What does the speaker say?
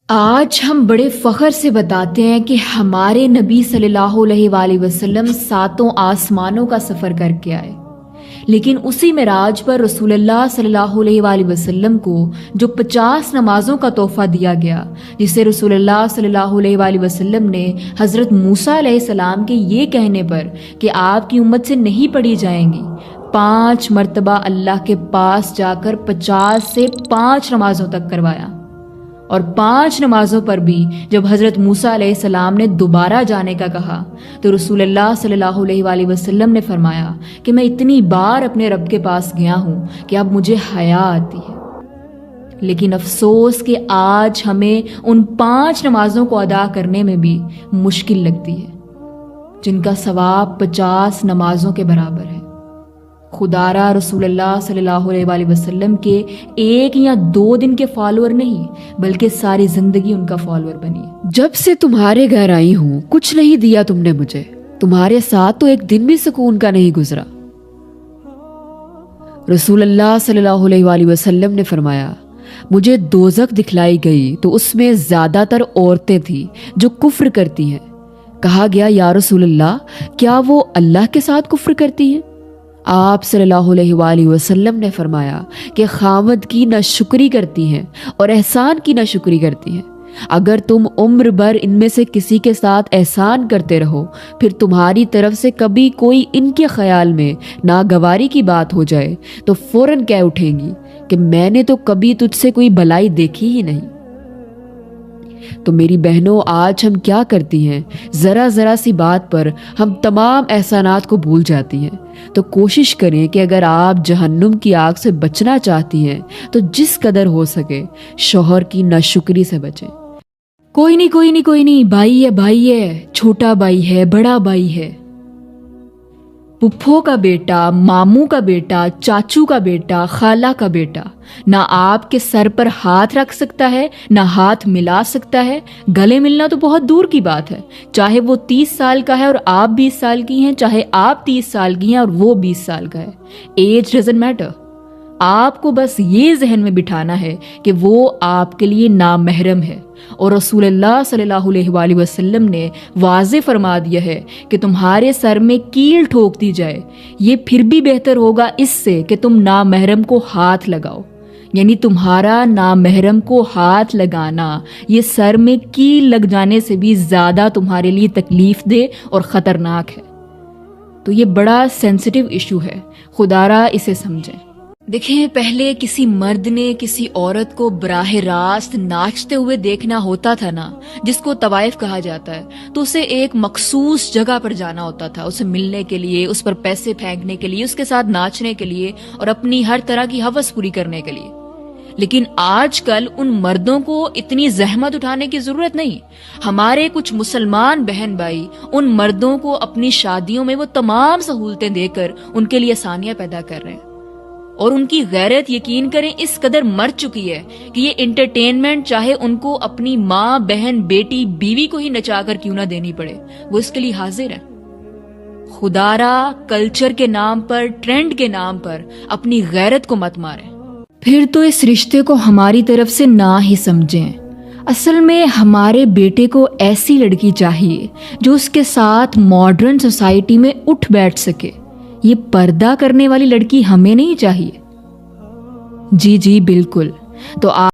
آج ہم بڑے فخر سے بتاتے ہیں کہ ہمارے نبی صلی اللہ علیہ وآلہ وسلم 7 آسمانوں کا سفر کر کے آئے، لیکن اسی معراج پر رسول اللہ صلی اللہ علیہ وآلہ وسلم کو جو 50 نمازوں کا تحفہ دیا گیا، جسے رسول اللہ صلی اللہ علیہ وآلہ وسلم نے حضرت موسیٰ علیہ السلام کے یہ کہنے پر کہ آپ کی امت سے نہیں پڑھی جائیں گی، 5 مرتبہ اللہ کے پاس جا کر 50 سے 5 نمازوں تک کروایا۔ اور 5 نمازوں پر بھی جب حضرت موسیٰ علیہ السلام نے دوبارہ جانے کا کہا تو رسول اللہ صلی اللہ علیہ وآلہ وسلم نے فرمایا کہ میں اتنی بار اپنے رب کے پاس گیا ہوں کہ اب مجھے حیا آتی ہے۔ لیکن افسوس کہ آج ہمیں ان 5 نمازوں کو ادا کرنے میں بھی مشکل لگتی ہے، جن کا ثواب 50 نمازوں کے برابر ہے۔ خدا را رسول اللہ صلی اللہ علیہ وآلہ وسلم کے 1 یا 2 دن کے فالوور نہیں بلکہ ساری زندگی ان کا فالوور بنی۔ جب سے تمہارے گھر آئی ہوں کچھ نہیں دیا تم نے مجھے، تمہارے ساتھ تو ایک دن بھی سکون کا نہیں گزرا۔ رسول اللہ صلی اللہ علیہ وآلہ وسلم نے فرمایا، مجھے دوزخ دکھلائی گئی تو اس میں زیادہ تر عورتیں تھیں جو کفر کرتی ہیں۔ کہا گیا یا رسول اللہ، کیا وہ اللہ کے ساتھ کفر کرتی ہیں؟ آپ صلی اللہ علیہ وآلہ وسلم نے فرمایا کہ خاوند کی ناشکری کرتی ہیں اور احسان کی ناشکری کرتی ہیں۔ اگر تم عمر بھر ان میں سے کسی کے ساتھ احسان کرتے رہو، پھر تمہاری طرف سے کبھی کوئی ان کے خیال میں ناگواری کی بات ہو جائے تو فوراً کہہ اٹھیں گی کہ میں نے تو کبھی تجھ سے کوئی بھلائی دیکھی ہی نہیں۔ تو میری بہنوں، آج ہم کیا کرتی ہیں؟ ذرا سی بات پر ہم تمام احسانات کو بھول جاتی ہیں۔ تو کوشش کریں کہ اگر آپ جہنم کی آگ سے بچنا چاہتی ہیں تو جس قدر ہو سکے شوہر کی ناشکری سے بچیں۔ کوئی نہیں، بھائی ہے، چھوٹا بھائی ہے، بڑا بھائی ہے، پپھو کا بیٹا، ماموں کا بیٹا، چاچو کا بیٹا، خالہ کا بیٹا، نہ آپ کے سر پر ہاتھ رکھ سکتا ہے، نہ ہاتھ ملا سکتا ہے۔ گلے ملنا تو بہت دور کی بات ہے، چاہے وہ 30 سال کا ہے اور آپ 20 سال کی ہیں، چاہے آپ 30 سال کی ہیں اور وہ 20 سال کا ہے۔ Age doesn't matter. آپ کو بس یہ ذہن میں بٹھانا ہے کہ وہ آپ کے لیے نامحرم ہے، اور رسول اللہ صلی اللہ علیہ وآلہ وسلم نے واضح فرما دیا ہے کہ تمہارے سر میں کیل ٹھوک دی جائے، یہ پھر بھی بہتر ہوگا اس سے کہ تم نامحرم کو ہاتھ لگاؤ۔ یعنی تمہارا نامحرم کو ہاتھ لگانا یہ سر میں کیل لگ جانے سے بھی زیادہ تمہارے لیے تکلیف دہ اور خطرناک ہے۔ تو یہ بڑا سینسٹیو ایشو ہے، خدا را اسے سمجھیں۔ دیکھیں، پہلے کسی مرد نے کسی عورت کو براہ راست ناچتے ہوئے دیکھنا ہوتا تھا نا، جس کو طوائف کہا جاتا ہے، تو اسے ایک مخصوص جگہ پر جانا ہوتا تھا، اسے ملنے کے لیے، اس پر پیسے پھینکنے کے لیے، اس کے ساتھ ناچنے کے لیے اور اپنی ہر طرح کی ہوس پوری کرنے کے لیے۔ لیکن آج کل ان مردوں کو اتنی زحمت اٹھانے کی ضرورت نہیں۔ ہمارے کچھ مسلمان بہن بھائی ان مردوں کو اپنی شادیوں میں وہ تمام سہولتیں دے کر ان کے لیے آسانیاں پیدا کر رہے ہیں، اور ان کی غیرت یقین کریں اس قدر مر چکی ہے کہ یہ انٹرٹینمنٹ چاہے ان کو اپنی ماں، بہن، بیٹی، بیوی کو ہی نچا کر کیوں نہ دینی پڑے، وہ اس کے لیے حاضر ہے۔ خدا را کلچر کے نام پر، ٹرینڈ کے نام پر اپنی غیرت کو مت ماریں۔ پھر تو اس رشتے کو ہماری طرف سے نہ ہی سمجھیں۔ اصل میں ہمارے بیٹے کو ایسی لڑکی چاہیے جو اس کے ساتھ ماڈرن سوسائٹی میں اٹھ بیٹھ سکے۔ یہ پردہ کرنے والی لڑکی ہمیں نہیں چاہیے۔ جی بالکل۔ تو